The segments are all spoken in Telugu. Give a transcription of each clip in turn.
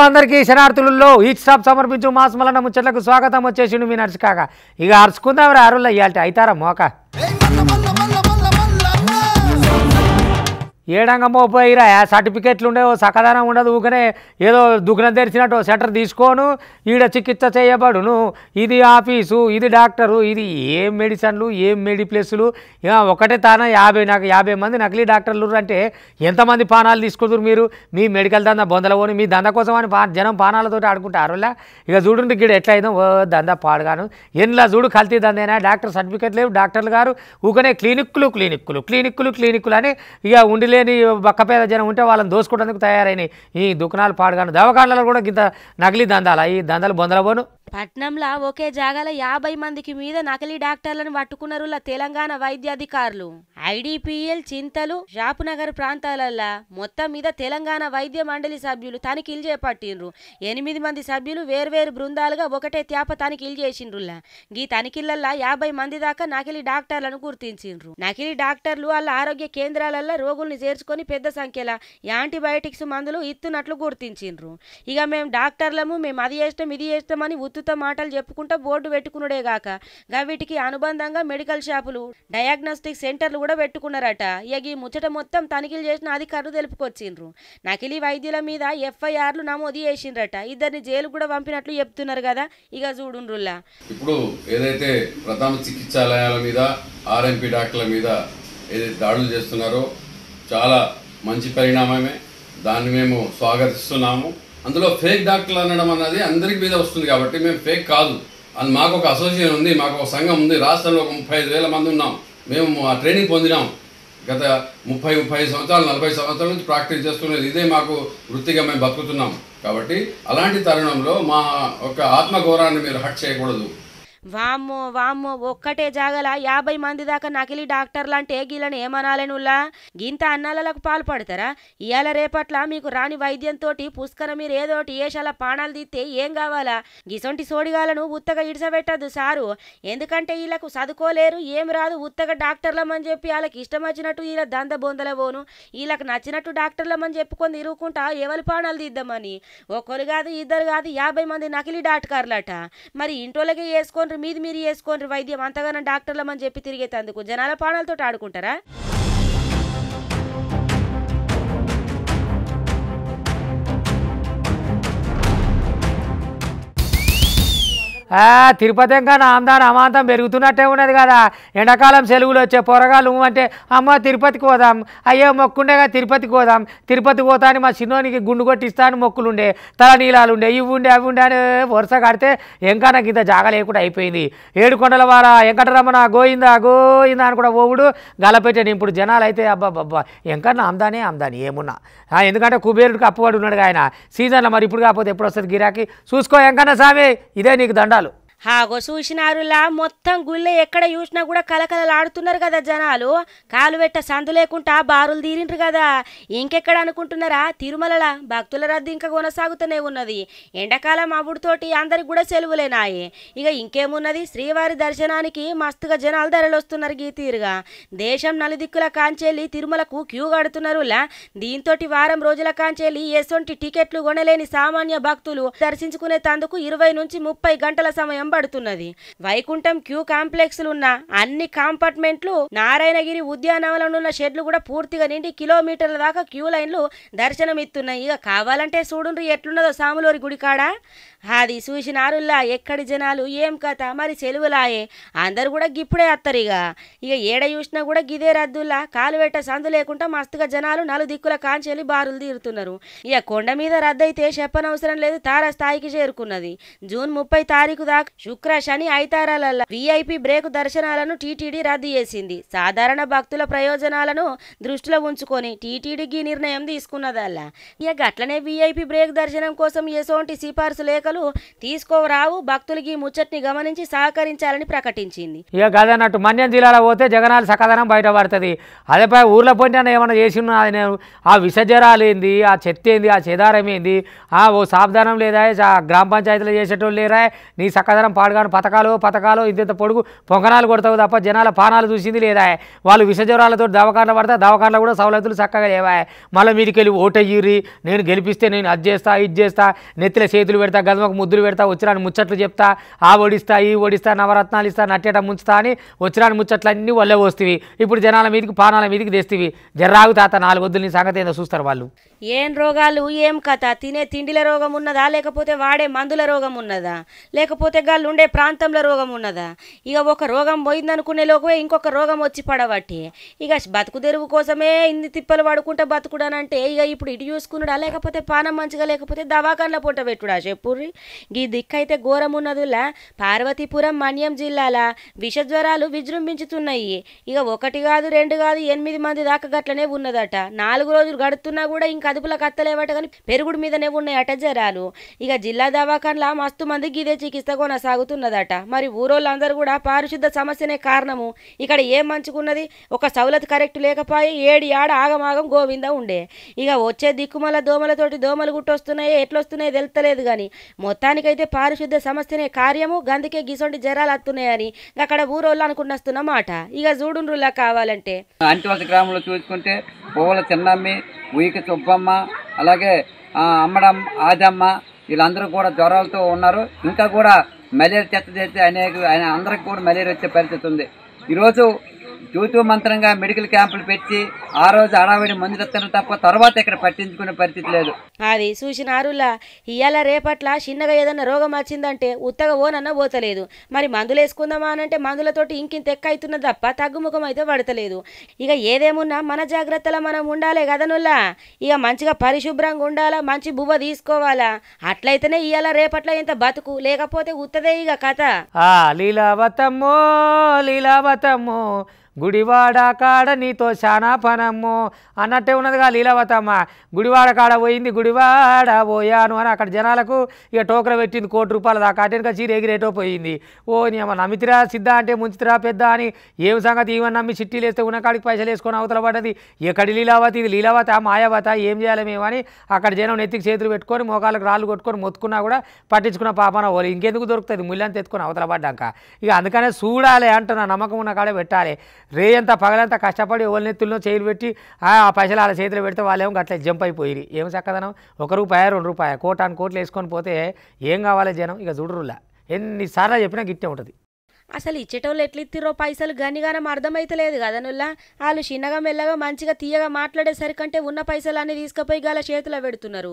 అందరికీ శనార్థులలో ఈచ్ స్టాప్ సమర్పించు మాస్మలన్న ముచ్చట్లకు స్వాగతం వచ్చేసిండు మీ నర్సుకాక ఇక అరుచుకుందాం రా అరుల్లో ఇయాల్టి అయితారా మోక ఏడంగమ్మో పోయిరా సర్టిఫికెట్లు ఉండే సకదానం ఉండదు ఊకనే ఏదో దుగ్నం తెరిచినట్టు సెంటర్ తీసుకోను ఈడ చికిత్స చేయబడును ఇది ఆఫీసు ఇది డాక్టరు ఇది ఏం మెడిసిన్లు ఏం మెడిప్లస్లు ఒకటే తాన 50 మంది నకిలీ డాక్టర్లు అంటే ఎంతమంది పానాలు తీసుకుంటారు మీరు మీ మెడికల్ దందా బొందలవని మీ దందా కోసం అని జనం పానాలతో ఆడుకుంటారులా ఇక చూడండి గిడ ఎట్లయినా ఓ దందా పాడుగాను ఎన్లా చూడు కల్తీ దందేనా డాక్టర్ సర్టిఫికెట్ లేవు డాక్టర్లు గారు ఊకనే క్లినిక్కులు అని ఇక ఉండి లేని బక్కపేద జనం ఉంటే వాళ్ళని దోసుకుంటేందుకు తయారైన ఈ దుకాణాలు పాడుగాను దవాఖానాలలో కూడా గింత నకిలీ దందాలు ఈ దందాలు బొందలబోను పట్నంలో ఒకే జాగాలో 50 మందికి మీద నకిలీ డాక్టర్లను పట్టుకున్నారు తెలంగాణ వైద్యాధికారులు ఐడిపిఎల్ చింతలు షాపునగర్ ప్రాంతాలల్లో మొత్తం మీద తెలంగాణ వైద్య మండలి సభ్యులు తనిఖీలు చేపట్టిండ్రు 8 మంది సభ్యులు వేర్వేరు బృందాలుగా ఒకటే త్యాప తనిఖీలు చేసిండ్రులా ఈ తనిఖీలల్లో 50 మంది దాకా నకిలీ డాక్టర్లను గుర్తించిండ్రు నకిలీ డాక్టర్లు వాళ్ళ ఆరోగ్య కేంద్రాలలో రోగుల్ని చేర్చుకొని పెద్ద సంఖ్యలో యాంటీబయాటిక్స్ మందులు ఇస్తున్నట్లు గుర్తించిండ్రు ఇక మేము డాక్టర్లము మేము అది చేస్తాం ఇది చేస్తామని ఉత్తుత మాటలు చెప్పుకుంటా బోర్డు పెట్టుకున్నాడే గాక వీటికి అనుబంధంగా మెడికల్ షాపులు డయాగ్నోస్టిక్ సెంటర్లు కూడా పెట్టుకున్నారట ఇక ఈ ముచ్చట మొత్తం తనిఖీలు చేసిన అధికారులు తెలుపుకొచ్చిండ్రు నకిలీ వైద్యుల మీద ఎఫ్ఐఆర్లు నమోదు చేసిండ్రట ఇద్దరిని జైలు కూడా పంపినట్లు చెప్తున్నారు కదా ఇక చూడుండ్రుల్లా ఇప్పుడు ఏదైతే ప్రథమ చికిత్సాలయాల మీద ఆర్ఎంపీ డాక్టర్ల మీద ఏదైతే దాడులు చేస్తున్నారో చాలా మంచి పరిణామమే దాన్ని మేము స్వాగతిస్తున్నాము అందులో ఫేక్ డాక్టర్లు అనడం అన్నది అందరికి మీద వస్తుంది కాబట్టి మేము ఫేక్ కాదు అని మాకు ఒక అసోసియేషన్ ఉంది మాకు ఒక సంఘం ఉంది రాష్ట్రంలో ఒక 35,000 మంది ఉన్నాం మేము ఆ ట్రైనింగ్ పొందినాం గత 35 సంవత్సరాలు 40 సంవత్సరాల నుంచి ప్రాక్టీస్ చేస్తున్నది ఇదే మాకు వృత్తిగా మేము బతుకుతున్నాం కాబట్టి అలాంటి తరుణంలో మా ఒక ఆత్మగౌరవాన్ని మీరు హట్ చేయకూడదు వామ్మో ఒక్కటే జాగల 50 మంది దాకా నకిలీ డాక్టర్లు అంటే గీళ్ళని ఏమనాలనులా గింత అన్నాలకు పాల్పడతారా ఇవాళ రేపట్ల మీకు రాని వైద్యంతో పుష్కర మీరు ఏదోటి ఏషాల పానాలు తీస్తే ఏం కావాలా గిసొంటి సోడిగాలను ఉత్తగా ఇడిసబెట్టద్దు సారు ఎందుకంటే వీళ్ళకు చదువుకోలేరు ఏం రాదు ఉత్తగా డాక్టర్లమని చెప్పి వాళ్ళకి ఇష్టం వచ్చినట్టు వీళ్ళ దంద బొందల పోను వీళ్ళకి నచ్చినట్టు డాక్టర్లమని చెప్పుకొని తిరుగుకుంటా ఎవరి పానాలు తీద్దామని ఒకరు కాదు ఇద్దరు కాదు 50 మంది నకిలీ డాక్టర్లట మరి ఇంటోళ్ళకే వేసుకొని మీరు చేసుకోండి వైద్యం అంతగానో డాక్టర్లమని చెప్పి తిరిగేతందుకు జనాల పానాలతో ఆడుకుంటారా తిరుపతి ఇంకా ఆమ్దాన్ అమాంతం పెరుగుతున్నట్టే ఉన్నది కదా ఎండాకాలం సెలవులు వచ్చే పొరగాలు అంటే అమ్మ తిరుపతికి పోదాం అయ్యో మొక్కుండేగా తిరుపతికి పోదాం తిరుపతికి పోతా అని మా చిన్నోనికి గుండు కొట్టిస్తాను మొక్కులుండే తల నీలాలు ఉండే ఇవి ఉండే అవి ఉండే అని వరుస కడితే ఇంకా నాకు ఇంత జాగా లేకుండా అయిపోయింది ఏడుకొండల వార వెంకటరమణ గోయిందా అని కూడా ఓవుడు గలపెట్టాను ఇప్పుడు జనాలు అయితే అబ్బాబ్బా ఎంకన్నా ఆమ్దాని ఏమున్నా ఎందుకంటే కుబేరుడికి అప్పువాడు ఉన్నాడు ఆయన సీజన్లో మరి ఇప్పుడు కాకపోతే ఎప్పుడు వస్తుంది గిరాకీ చూసుకో ఎంకన్నా సామి ఇదే నీకు దండాలు హాగో చూసినారులా మొత్తం గుళ్ళె ఎక్కడ చూసినా కూడా కలకలలాడుతున్నారు కదా జనాలు కాలు పెట్ట సందు లేకుండా బారులు తీరిండ్రు కదా ఇంకెక్కడ అనుకుంటున్నారా తిరుమలలా భక్తుల రద్దీ ఇంకా కొనసాగుతూనే ఉన్నది ఎండాకాలం అవ్వుడితోటి అందరికి కూడా సెలవులేనాయి ఇక ఇంకేమున్నది శ్రీవారి దర్శనానికి మస్తుగా జనాలు ధరలు వస్తున్నారు గీతీరుగా దేశం నలుదిక్కుల కాంచెల్లి తిరుమలకు క్యూ కడుతున్నారులా దీంతో వారం రోజుల కాంచెల్లి ఎసొంటి టికెట్లు కొనలేని సామాన్య భక్తులు దర్శించుకునే తందుకు 20 నుంచి 30 గంటల సమయం పడుతున్నది వైకుంఠం క్యూ కాంప్లెక్స్లు ఉన్న అన్ని కాంపార్ట్మెంట్లు నారాయణగిరి ఉద్యానవనంలో షెడ్లు కూడా పూర్తిగా నిండి కిలోమీటర్ల దాకా క్యూ లైన్లు దర్శనమిస్తున్నాయి ఇక కావాలంటే చూడుండ్రి ఎట్లున్నదో సాములోరి గుడికాడ అది చూసినారుల్లా ఎక్కడి జనాలు ఏం కథ మరి సెలవులాయే అందరు కూడా గిప్పుడే వస్తారు ఇక ఏడ చూసినా కూడా గిదే రద్దుల్లా కాలు పెట్ట సందు లేకుండా మస్తుగా జనాలు 4 దిక్కుల కాంచెల్లి బారులు తీరుతున్నారు ఇక కొండ మీద రద్దయితే చెప్పనవసరం లేదు తారస్థాయికి చేరుకున్నది జూన్ 30 తారీఖు దాకా శుక్ర శని ఐతారాల విఐపి బ్రేక్ దర్శనాలను టీటీడీ రద్దు చేసింది సాధారణ భక్తుల ప్రయోజనాలను దృష్టిలో ఉంచుకొని టీటీడీకి నిర్ణయం తీసుకున్నదల్లా ఇక గట్లనే విఐపి బ్రేక్ దర్శనం కోసం ఎసోంటి సిఫార్సు లేఖలు తీసుకోరావు భక్తులకి ముచ్చట్ని గమనించి సహకరించాలని ప్రకటించింది ఇక గదన్నట్టు మన్యం జిల్లాలో పోతే జగనాలు సకదనం బయటపడుతుంది అదే ఊర్లో పోయినా ఏమన్నా చేసిన ఆ విసర్జరాలు ఏంది ఆ చెత్త ఏంది ఆ చెదారం ఏంది ఓ సావధానం లేదా గ్రామ పంచాయతీలో చేసేటోళ్ళు లేరా నీ సకదనం పాడుగాను పథకాలు ఇంత పొడుగు పొంగనాలు కొడతావు తప్ప జనాల పానాలు చూసింది లేదా వాళ్ళు విషజ్వరాలతో దవాఖానలో పడతా దవాఖానలో కూడా సౌలతులు చక్కగా లేవా మళ్ళీ మీదికి వెళ్ళి ఓటయ్యిర్రి నేను గెలిపిస్తే నేను అది చేస్తా ఇది చేస్తా నెత్తిలో చేతులు పెడతా గదమకు ముద్దులు పెడతా వచ్చిరాని ముచ్చట్లు చెప్తా ఆ ఓడిస్తా ఈ ఓడిస్తా నవరత్నాలు ఇస్తా నట్టేట ముంచుతా అని వచ్చిరాని ముచ్చట్లు అన్నీ వల్లే వస్తేవి ఇప్పుడు జనాల మీదకి పానాల మీదకి తెస్తేవి జర్రాగు తాత 4 వద్దులు నీ సంగతి ఏదో చూస్తారు వాళ్ళు ఏం రోగాలు ఏం కథ తినే తిండిల రోగం ఉన్నదా లేకపోతే వాడే మందుల రోగం ఉన్నదా లేకపోతే గాళ్ళు ఉండే ప్రాంతంలో రోగం ఉన్నదా ఇక ఒక రోగం పోయిందనుకునే లోపే ఇంకొక రోగం వచ్చి పడబట్టి ఇక బతుకు తెరువు కోసమే ఇన్ని తిప్పలు పడుకుంటా బతుకుడానంటే ఇక ఇప్పుడు ఇటు చూసుకున్నాడా లేకపోతే పానం మంచిగా లేకపోతే దవాఖానలో పొట్ట పెట్టుడా చెప్పుర్రి ఈ దిక్కైతే ఘోరం ఉన్నదులా పార్వతీపురం మన్యం జిల్లాల విషజ్వరాలు విజృంభించుతున్నాయి ఇక 1 కాదు 2 కాదు 8 మంది దాకా గట్లనే ఉన్నదట 4 రోజులు గడుతున్నా కూడా ఇంకా అదుపులకు అత్తలేవట కానీ పెరుగుడు మీదనే ఉన్నాయట జ్వరాలు ఇక జిల్లా దవాఖానలా మస్తు మందికి ఇదే చికిత్స కొనసాగుతున్నదట మరి ఊరోళ్ళందరూ కూడా పారిశుద్ధ సమస్యనే కారణము ఇక్కడ ఏం మంచుకున్నది ఒక సౌలత్ కరెక్ట్ లేకపోయి ఏడి ఆడ ఆగమాగం గోవింద ఉండే ఇక వచ్చే దిక్కుమల దోమలతోటి దోమలు గుట్టొస్తున్నాయో ఎట్లొస్తున్నాయో తెలుస్తలేదు కానీ మొత్తానికైతే పారిశుద్ధ సమస్యనే కార్యము గందుకే గిసొంటి జ్వరాలు వస్తున్నాయని అక్కడ ఊరోళ్ళు అనుకున్నస్తున్నమాట ఇక చూడుండ్రులా కావాలంటే అంటివలస గ్రామంలో చూసుకుంటే పువ్వుల చిన్నమ్మి ఉయిక సుబ్బమ్మ అలాగే అమ్మడం ఆదమ్మ వీళ్ళందరూ కూడా జ్వరాలతో ఉన్నారు ఇంకా కూడా మలేరియా చెత్త చేస్తే అందరికి కూడా మలేరియా వచ్చే పరిస్థితి ఉంది ఈరోజు తూతూ మంత్రంగా మెడికల్ క్యాంపులు పెట్టి ఆ రోజు అడావిడి మందులు ఇస్తారు తప్ప తర్వాత ఇక్కడ పట్టించుకునే పరిస్థితి లేదు అది చూసినారులా ఇవాళ రేపట్ల చిన్నగా ఏదన్నా రోగం వచ్చిందంటే ఉత్తగా ఓనన్నా పోతలేదు మరి మందులు వేసుకుందామా అనంటే మందులతోటి ఇంకింత ఎక్కవుతున్నది తప్ప తగ్గుముఖం అయితే పడతలేదు ఇక ఏదేమున్నా మన జాగ్రత్తలో మనం ఉండాలి కదనుల్లా ఇక మంచిగా పరిశుభ్రంగా ఉండాలా మంచి బువ్వ తీసుకోవాలా అట్లయితేనే ఇవాళ రేపట్ల ఇంత బతుకు లేకపోతే ఉత్తదే ఇక కథ లీలావతమ్మో గుడివాడ కాడ నీతో శానా పనమ్మో అన్నట్టే ఉన్నదిగా లీలావతమ్మ గుడివాడ కాడ పోయింది గుడివాడ పోయాను అని అక్కడ జనాలకు ఇక టోకర పెట్టింది ₹1 దాకా అటెనక చీర ఎగిరేటో పోయింది ఓ నీ అమ్మ నమ్మితిరా సిద్ధ అంటే ముంచుతిరా పెద్ద అని ఏం సంగతి ఈవెన్ నమ్మి చిట్టీలు వేస్తే ఉన్నకాడికి పైసలు వేసుకొని అవతల పడ్డది ఎక్కడి లీలావతి ఇది లీలావత మాయావత ఏం చేయాలి మేము అని అక్కడ జనం నెత్తికి చేతులు పెట్టుకొని మోకాళ్ళకు రాళ్ళు కొట్టుకొని మొత్తుకున్నా కూడా పట్టించుకున్న పాపన వాళ్ళు ఇంకెందుకు దొరుకుతుంది ముళ్ళంతా ఎత్తుకొని అవతల పడ్డాక ఇక అందుకనే చూడాలి అంటున్నా నమ్మకం ఉన్న కాడే పెట్టాలి రేయంతా పగలంతా కష్టపడి ఓళ్ళ నెత్తుల్లో చేతులు పెట్టి ఆ పైసలు అలా చేతులు పెడితే వాళ్ళేమో గట్ల జంప్ అయిపోయి ఏం చక్కదనం ₹1 ₹2 కోటాను కోట్లు వేసుకొని పోతే ఏం కావాలి జనం ఇక చూడరులా ఎన్నిసార్లు చెప్పినా గిట్టే ఉంటుంది అసలు ఇచ్చేటోళ్ళు ఎట్లిత్తిరో పైసలు గనిగానం అర్థమైతలేదు కదనుల్లా వాళ్ళు చిన్నగా మెల్లగా మంచిగా తీయగా మాట్లాడేసరికంటే ఉన్న పైసలన్నీ తీసుకుపోయి గాల చేతిలో పెడుతున్నారు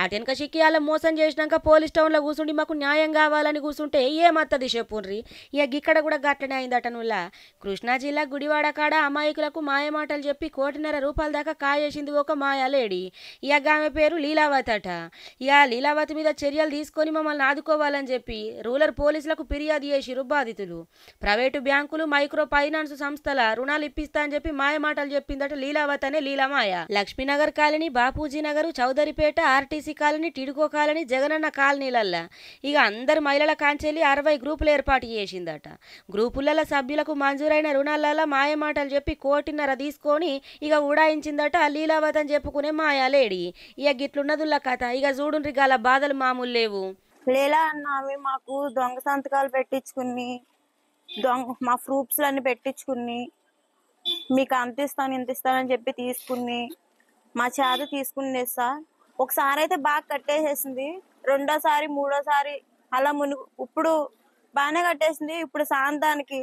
అటెనక చిక్కి వాళ్ళ మోసం చేసినాక పోలీస్ టౌన్లో కూర్చుండి మాకు న్యాయం కావాలని కూర్చుంటే ఏమత్తది చెప్పుండ్రి ఇక ఇక్కడ కూడా గట్లనే అయిందటనుల్లా కృష్ణా జిల్లా గుడివాడ కాడ అమాయకులకు మాయమాటలు చెప్పి ₹1.5 దాకా కాయేసింది ఒక మాయాలేడి ఇక ఆమె పేరు లీలావతి అట ఇక లీలావతి మీద చర్యలు తీసుకొని మమ్మల్ని ఆదుకోవాలని చెప్పి రూరల్ పోలీసులకు ఫిర్యాదు చేసిరు బాధితులు ప్రైవేటు బ్యాంకులు మైక్రో ఫైనాన్స్ సంస్థల రుణాలు ఇప్పిస్తా అని చెప్పి మాయమాటలు చెప్పిందట లీలావతి అనే లీలామాయ Lakshminagar colony Bapuji Nagar Chowdaripeta RTC colony TIDCO colony Jagananna కాలనీలల్లా ఇక అందరు మహిళల కాంచెల్లి 60 గ్రూపులు ఏర్పాటు చేసిందట గ్రూపులలో సభ్యులకు మంజూరైన రుణాలలో మాయమాటలు చెప్పి ₹1.5 తీసుకొని ఇక ఉడాయించిందట లీలావతి అని చెప్పుకునే మాయాలేడి ఇక గిట్లున్నదుల్లా కథ ఇక చూడుండ్రి గాల బాధలు మామూలు లేవు లీలా అన్న మాకు దొంగ సంతకాలు పెట్టించుకుని మా ప్రూఫ్స్ అన్ని పెట్టించుకుని మీకు అంత ఇస్తాను ఇంత ఇస్తానని చెప్పి తీసుకుని మా చేత తీసుకుని సార్ ఒకసారి అయితే బాగా కట్టేసేసింది రెండోసారి మూడోసారి అలా ఇప్పుడు బాగానే కట్టేసింది ఇప్పుడు సాయంత్రానికి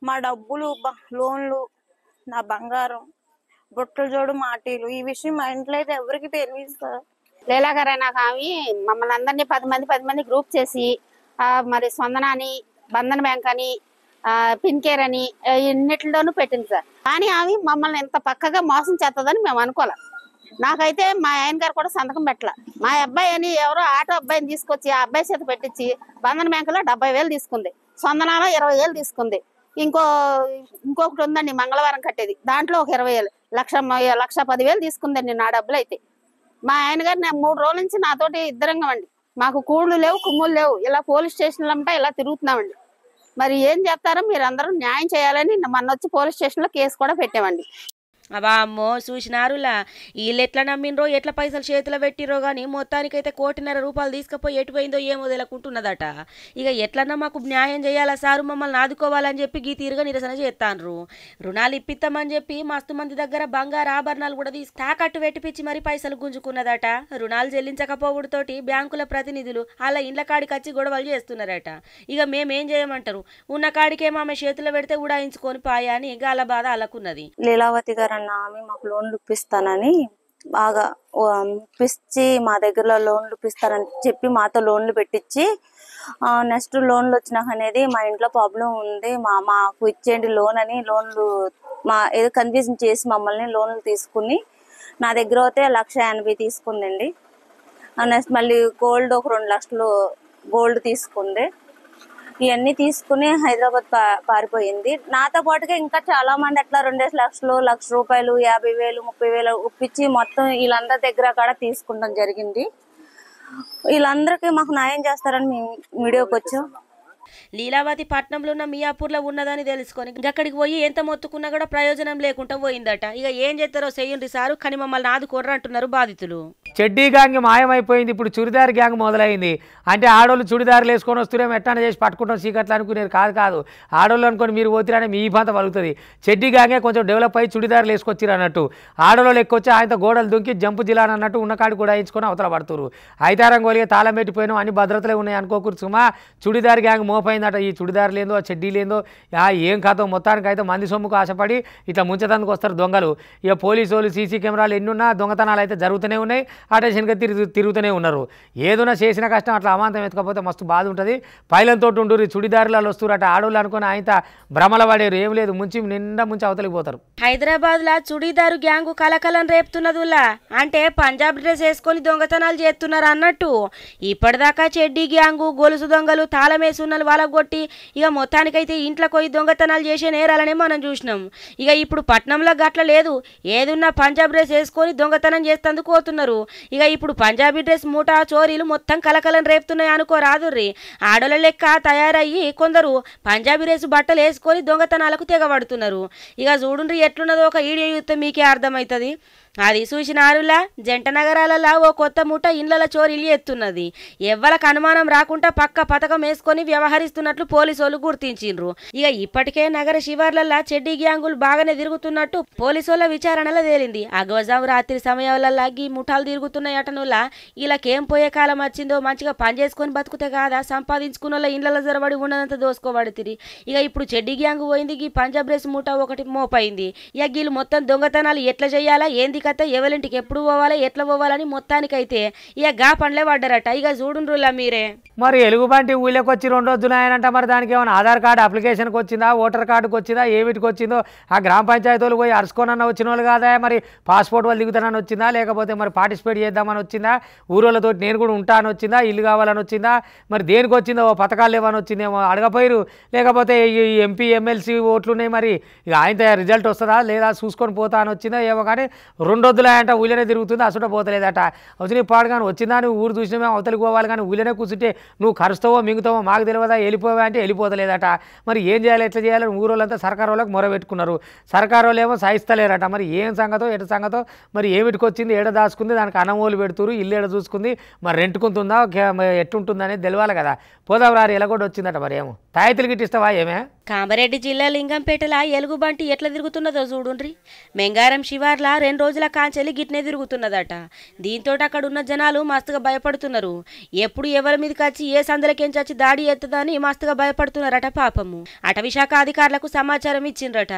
మా డబ్బులు లోన్లు నా బంగారం బొట్టలు జోడు మాటీలు ఈ విషయం మా ఇంట్లో అయితే ఎవరికి తెలియదు సార్ లీలా గారు నాకు ఆమె మమ్మల్ని అందరినీ 10 మంది గ్రూప్ చేసి మరి స్పందన బంధన్ బ్యాంక్ అని పిన్ కేర్ అని ఇన్నిటిలోనూ పెట్టింది సార్ కానీ ఆమె మమ్మల్ని ఎంత పక్కగా మోసం చేస్తుందని మేము అనుకోలే నాకైతే మా ఆయన గారు కూడా సంతకం పెట్టాల మా అబ్బాయి అని ఎవరో ఆటో అబ్బాయిని తీసుకొచ్చి ఆ అబ్బాయి చేత పెట్టించి బంధన్ బ్యాంకులో 70,000 తీసుకుంది స్పందనలో 20,000 తీసుకుంది ఇంకొకటి ఉందండి మంగళవారం కట్టేది దాంట్లో ఒక 20,000 1,10,000 తీసుకుందండి నా డబ్బులు అయితే మా ఆయన గారు నేను 3 రోజుల నుంచి నాతోటి ఇద్దరంగా అండి మాకు కూళ్ళు లేవు కుమ్ములు లేవు ఇలా పోలీస్ స్టేషన్లు అంతా ఇలా తిరుగుతున్నామండి మరి ఏం చెప్తారో మీరు అందరూ న్యాయం చేయాలని మొన్న వచ్చి పోలీస్ స్టేషన్లో కేసు కూడా పెట్టామండి అవా అమ్మో చూసినారులా వీళ్ళు ఎట్లా నమ్మినరో ఎట్లా పైసలు చేతిలో పెట్టిరో కానీ మొత్తానికైతే 1,50,00,000 రూపాయలు తీసుకుపోయి ఎటుపోయిందో ఏమో తెలియకుంటున్నదట. ఇక ఎట్లన్నా మాకు న్యాయం చేయాలా సారు, మమ్మల్ని ఆదుకోవాలని చెప్పి గీ తీరుగా నిరసన చేస్తాన్రు. రుణాలు ఇప్పిస్తామని చెప్పి మస్తు మంది దగ్గర బంగారు ఆభరణాలు కూడా తాకట్టు పెట్టిపిచ్చి మరి పైసలు గుంజుకున్నదట. రుణాలు చెల్లించకపోవడంతోటి బ్యాంకుల ప్రతినిధులు అలా ఇండ్ల కాడికి వచ్చి గొడవలు చేస్తున్నారట. ఇక మేమేం చేయమంటారు, ఉన్న కాడికేమో ఆమె చేతిలో పెడితే ఉడాయించుకొని పాయా అని గాల బాధ అలకున్నది. లీలావతి గారు అన్న ఆమె మాకు లోన్లు ఇప్పిస్తానని బాగా ఇప్పించి మా దగ్గరలో లోన్లు ఇప్పిస్తారని చెప్పి మాతో లోన్లు పెట్టించి నెక్స్ట్ లోన్లు వచ్చినాక అనేది మా ఇంట్లో ప్రాబ్లం ఉంది, మాకు ఇచ్చేయండి లోన్ అని లోన్లు మా ఏదో కన్ఫ్యూజన్ చేసి మమ్మల్ని లోన్లు తీసుకుని నా దగ్గర అయితే 1,80,000 తీసుకుందండి. నెక్స్ట్ మళ్ళీ గోల్డ్ ఒక 2 లక్షలు గోల్డ్ తీసుకుంది. ఇవన్నీ తీసుకుని హైదరాబాద్ పారిపోయింది. నాతో పాటుగా ఇంకా చాలా మంది అట్లా 2 లక్షలు, 1,00,000 రూపాయలు, 50,000, 30,000 ఒప్పించి మొత్తం వీళ్ళందరి దగ్గర కూడా తీసుకుంటాం జరిగింది. వీళ్ళందరికీ మాకు న్యాయం చేస్తారని మేము మీడియాకి వచ్చాం. లీలావతి పట్నంలో ఉన్న మియాపూర్లో ఉన్నదని తెలుసుకొని అక్కడికి పోయి ఎంత మొత్తుకున్నా కూడా ప్రయోజనం లేకుండా పోయిందట. ఇక ఏం చేస్తారో చెయ్యండి సారు, కానీ మమ్మల్ని ఆదుకోర్ర అంటున్నారు బాధితులు. చెడ్డీ గ్యాంగ్ మాయమైపోయింది, ఇప్పుడు చుడిదార్ గ్యాంగ్ మొదలైంది. అంటే ఆడోళ్ళు చుడిదారులు వేసుకొని వస్తూనే ఎట్లా చేసి పట్టుకుంటాం చీకట్లు అనుకునేది కాదు. ఆడోళ్ళు అనుకొని మీరు పోతిరానే మీ పంత పలుకుతుంది. చెడ్డీ గ్యాంగే కొంచెం డెవలప్ అయ్యి చుడిదారులు వేసుకొచ్చిరు అన్నట్టు. ఆడోళ్ళు ఎక్కువచ్చి ఆయనతో గోడలు దుంకి జంపు జిల్లా అన్నట్టు ఉన్నకాడు కూడా వేయించుకొని అవతల పడుతురు. ఐతారం గోలిగా తాళం పెట్టిపోయినాం, అన్ని భద్రతలే ఉన్నాయి అనుకోకూరు సుమా. చుడిదార్ గ్యాంగ్ మోపైందట. ఈ చుడిదారు లేదో ఆ చెడ్డీ లేదో ఏం కాదో మొత్తానికి అయితే మంది సొమ్ముకు ఆశపడి ఇట్లా ముంచతందుకు వస్తారు దొంగలు. ఇక పోలీసు వాళ్ళు సీసీ కెమెరాలు ఎన్నున్నా దొంగతనాలు అయితే జరుగుతూనే ఉన్నాయి, అటెన్షన్గా తిరుగుతూనే ఉన్నారు. ఏదైనా చేసిన కష్టం అట్లా అమాంతం ఎత్తుకపోతే మస్తు బాధ ఉంటుంది. పైలంతో ఉండు చుడిదారులలో వస్తారు అట ఆడోళ్ళు అనుకుని ఆయన భ్రమల పడేరు. ఏం లేదు, నిండా ముంచి అవతలికి పోతారు. హైదరాబాద్ లా చుడీదారు గ్యాంగు కలకలం రేపుతున్నదిలా. అంటే పంజాబ్ డ్రెస్ వేసుకొని దొంగతనాలు చేస్తున్నారు అన్నట్టు. ఇప్పటిదాకా చెడ్డీ గ్యాంగు, గొలుసు దొంగలు, తాళమేసున్నలు వాళ్ళగొట్టి ఇక మొత్తానికైతే ఇంట్లో పోయి దొంగతనాలు చేసే నేరాలనే మనం చూసినాం. ఇక ఇప్పుడు పట్నంలో గట్ల లేదు, ఏదున్నా పంజాబ్ డ్రెస్ వేసుకొని దొంగతనం చేస్తేందుకు పోతున్నారు. ఇక ఇప్పుడు పంజాబీ డ్రెస్ మూటా చోరీలు మొత్తం కలకలం రేపుతున్నాయి అనుకోరాదుర్రి. ఆడోళ్ళ లెక్క తయారయ్యి కొందరు పంజాబీ డ్రెస్ బట్టలు వేసుకొని దొంగతనాలకు తెగబడుతున్నారు. ఇక చూడుండ్రి ఎట్లున్నదో ఒక వీడియో చూస్తే మీకే అర్థమవుతుంది. అది చూసినారులా జంట నగరాలలో ఓ కొత్త ముఠ ఇండ్ల చోరీలు ఎత్తున్నది. ఎవ్వలకు అనుమానం రాకుండా పక్క పథకం వేసుకొని వ్యవహరిస్తున్నట్లు పోలీసులు గుర్తించిండ్రు. ఇక ఇప్పటికే నగర శివార్లల్లా చెడ్డీ గ్యాంగులు బాగానే తిరుగుతున్నట్టు పోలీసుల విచారణలో తేలింది. అగవజాం రాత్రి సమయాలల్లా ఈ ముఠాలు తిరుగుతున్నాయటనులా వీళ్ళకేం పోయే కాలం వచ్చిందో మంచిగా పని చేసుకొని బతుకుతే కాదా సంపాదించుకున్న ఇండ్ల జరబడి ఉన్నదంతా దోసుకోబడుతుంది. ఇక ఇప్పుడు చెడ్డీ గ్యాంగు పోయింది, ఈ పంజాబ్ డ్రెస్ ముఠ ఒకటి మోపైంది. ఇక వీళ్ళు మొత్తం దొంగతనాలు ఎట్లా చేయాలా, ఏంది కథ, ఎవరింటికి ఎప్పుడు పోవాలా, ఎట్లా పోవాలని మొత్తానికైతే ఇక గా పండ్లే పడ్డారట. ఇక చూడుండ్రులా మీరే. మరి ఎలుగుబంటి ఊళ్ళకి వచ్చి 2 రోజులున్నాయనంట. మరి దానికి ఏమైనా ఆధార్ కార్డు అప్లికేషన్కి వచ్చిందా, ఓటర్ కార్డుకి వచ్చిందా, ఏమిటికి వచ్చిందో ఆ గ్రామ పంచాయతీలు పోయి అరుచుకోనన్న వచ్చిన వాళ్ళు కాదా, మరి పాస్పోర్ట్ వాళ్ళు దిగుతానని వచ్చిందా, లేకపోతే మరి పార్టిసిపేట్ చేద్దామని వచ్చిందా, ఊరోళ్ళతో నేను కూడా ఉంటా అని వచ్చిందా, ఇల్లు కావాలని వచ్చిందా, మరి దేనికి వచ్చిందో పథకాలు లేవని వచ్చిందేమో అడగపోయారు. లేకపోతే ఈ ఎంపీ ఎమ్మెల్సీ ఓట్లు ఉన్నాయి, మరి ఇక ఆయన రిజల్ట్ వస్తుందా లేదా చూసుకొని పోతా అని వచ్చిందా ఏమో. కానీ 2 రోజులంట ఊళ్ళనే తిరుగుతుంది, అసలు పోతలేదట. వచ్చి పాడు కానీ వచ్చిందా నువ్వు ఊరు చూసినా అవతలికి పోవాలి, కానీ ఊళ్ళనే కూర్చుంటే నువ్వు కరుస్తావో మింగుతావో మాకు తెలియదా, వెళ్ళిపోవా అంటే వెళ్ళిపోతలేదట. మరి ఏం చేయాలి, ఎట్లా చేయాలని ఊరోళ్ళంతా సర్కారు వాళ్ళకి మొరబెట్టుకున్నారు. సర్కారు వాళ్ళు ఏమో సాయిస్తలేరట. మరి ఏం సంగతో ఎట సంగతో, మరి ఏమిటికి వచ్చింది, ఏడ దాచుకుంది, దానికి అన్నమూలు పెడుతురు, ఇల్లు ఏడ చూసుకుంది, మరి రెంట్కుంటుందా ఎట్టుంటుందనేది తెలియాలి కదా. పోదావరారు ఎలా కూడా వచ్చిందట. మరి ఏమో తాయితులు గిట్టిస్తావా ఏమే. కామారెడ్డి జిల్లా లింగంపేటల ఎలుగుబంటి ఎట్లా తిరుగుతున్నదో చూడుండ్రి. మెంగారం శివార్ల 2 రోజుల కాంచెలి గిట్నే తిరుగుతున్నదట. దీంతో అక్కడ ఉన్న జనాలు మస్తుగా భయపడుతున్నారు. ఎప్పుడు ఎవరి మీదకి వచ్చి ఏ సందలకెంచి వచ్చి దాడి ఎత్తదని మస్తుగా భయపడుతున్నారట. పాపము అటవీ శాఖ అధికారులకు సమాచారం ఇచ్చిండ్రట.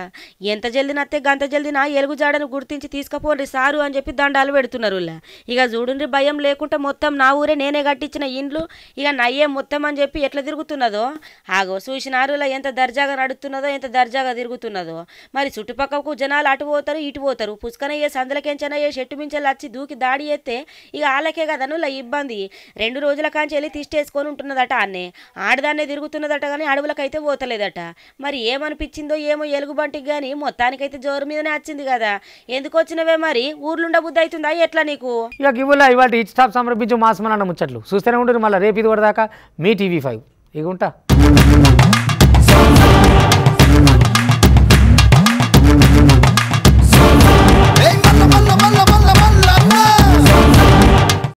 ఎంత జల్దినత్తే గంత జల్దిన ఎలుగుజాడను గుర్తించి తీసుకుపోండి సారు అని చెప్పి దండాలు పెడుతున్నారు. ఇక చూడుండ్రి భయం లేకుండా మొత్తం నా ఊరే నేనే కట్టించిన ఇండ్లు ఇక నయ్యే మొత్తం అని చెప్పి ఎట్లా తిరుగుతున్నదో. ఆగో చూసినారులా ఎంత దర్జాగా నడుస్తున్నదో, ఎంత దర్జాగా తిరుగుతున్నదో. మరి చుట్టుపక్కకు జనాలు అటు పోతారు ఇటు పోతారు. పుష్కనయ్యే సందలకెంచనయ్యే చెట్టు మించెలు వచ్చి దూకి దాడి ఎత్తే ఇక వాళ్ళకే కదనులా ఇబ్బంది. 2 రోజుల కాంచి వెళ్ళి తిష్టేసుకొని ఉంటున్నదట. అన్నే ఆడదాన్నే తిరుగుతున్నదట, కానీ అడవులకైతే పోతలేదట. మరి ఏమనిపించిందో ఏమో ఎలుగుబంటికి కానీ మొత్తానికైతే జోరు మీదనే వచ్చింది కదా. ఎందుకు వచ్చినవే మరి, ఊర్లుండ బుద్ధి అవుతుందా ఎట్లా నీకు? ఇక ఇవ్వలే ఇవాళ ఈ స్టాప్ సమర్పించు మాసమన్న ముచ్చట్లు చూస్తూనే ఉంటుంది. మళ్ళీ రేపు ఇది కూడా దాకా మీ TV5 ఇక ఉంటా.